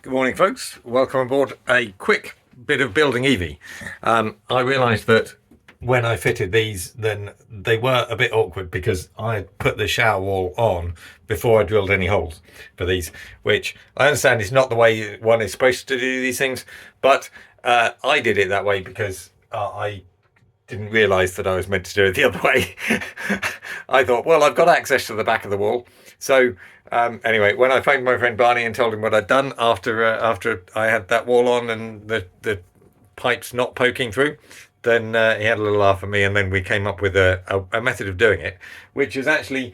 Good morning, folks. Welcome aboard a quick bit of building Evie. I realised that when I fitted these, then they were a bit awkward because I put the shower wall on before I drilled any holes for these, which I understand is not the way one is supposed to do these things, but I did it that way because I didn't realise that I was meant to do it the other way. I thought, well, I've got access to the back of the wall. So anyway, when I phoned my friend Barney and told him what I'd done after I had that wall on and the pipes not poking through, then he had a little laugh at me, and then we came up with a method of doing it, which has actually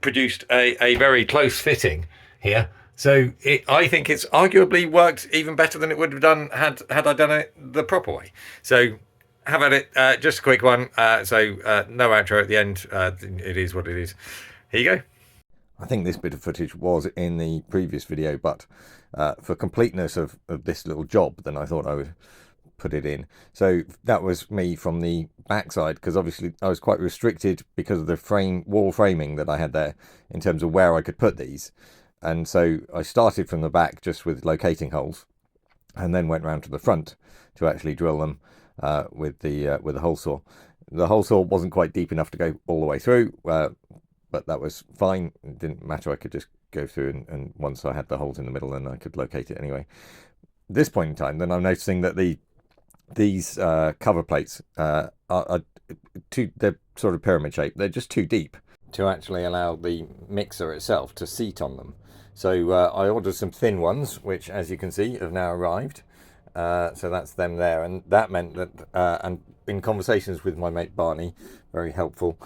produced a very close fitting here. So I think it's arguably worked even better than it would have done had I done it the proper way. So have at it. Just a quick one. No outro at the end. It is what it is. Here you go. I think this bit of footage was in the previous video, but for completeness of this little job, then I thought I would put it in. So that was me from the backside, because obviously I was quite restricted because of the wall framing that I had there in terms of where I could put these. And so I started from the back just with locating holes, and then went round to the front to actually drill them with the hole saw. The hole saw wasn't quite deep enough to go all the way through, but that was fine. It didn't matter. I could just go through, and once I had the holes in the middle, then I could locate it anyway. At this point in time, then I'm noticing that these cover plates are too. They're sort of pyramid shaped. They're just too deep to actually allow the mixer itself to seat on them. So I ordered some thin ones, which, as you can see, have now arrived. So that's them there, and that meant that, and in conversations with my mate Barney, very helpful,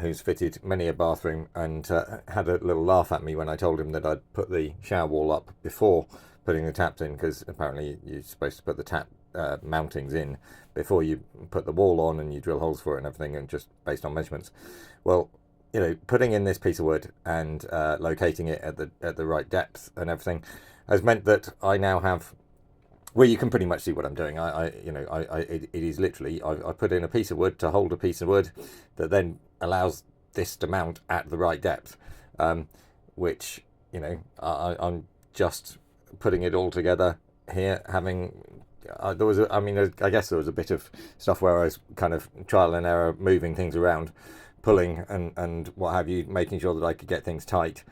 who's fitted many a bathroom, and had a little laugh at me when I told him that I'd put the shower wall up before putting the taps in, because apparently you're supposed to put the tap mountings in before you put the wall on, and you drill holes for it and everything, and just based on measurements. Well, putting in this piece of wood and locating it at the right depth and everything has meant that I now have. Well, you can pretty much see what I'm doing. It is literally, I put in a piece of wood to hold a piece of wood that then allows this to mount at the right depth, which, I'm just putting it all together here, having, I guess there was a bit of stuff where I was kind of trial and error, moving things around, pulling and what have you, making sure that I could get things tight.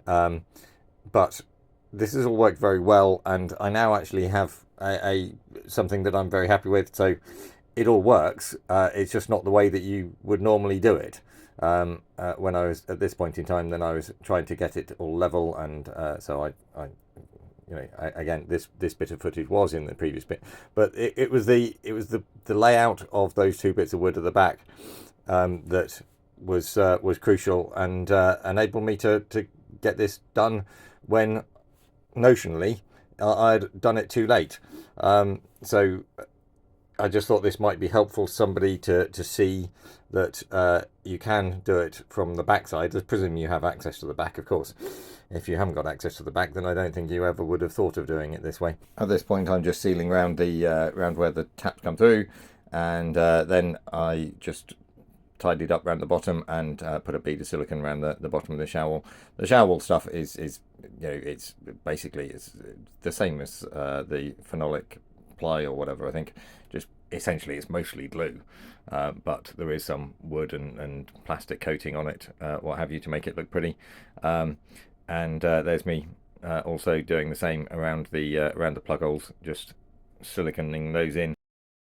But this has all worked very well, and I now actually have a something that I'm very happy with. So it all works. It's just not the way that you would normally do it. When I was at this point in time, then I was trying to get it all level, and so again, this bit of footage was in the previous bit, but it was the layout of those two bits of wood at the back that was crucial, and enabled me to get this done when notionally I'd done it too late. So I just thought this might be helpful for somebody to see that you can do it from the backside. I presume you have access to the back, of course. If you haven't got access to the back, then I don't think you ever would have thought of doing it this way. At this point, I'm just sealing round round where the taps come through, and then I just tidied up around the bottom and put a bead of silicone around the bottom of the shower wall. The shower wall stuff is it's basically it's the same as the phenolic ply or whatever. I think just essentially it's mostly glue, but there is some wood and plastic coating on it, what have you, to make it look pretty. And there's me also doing the same around the plug holes, just siliconing those in.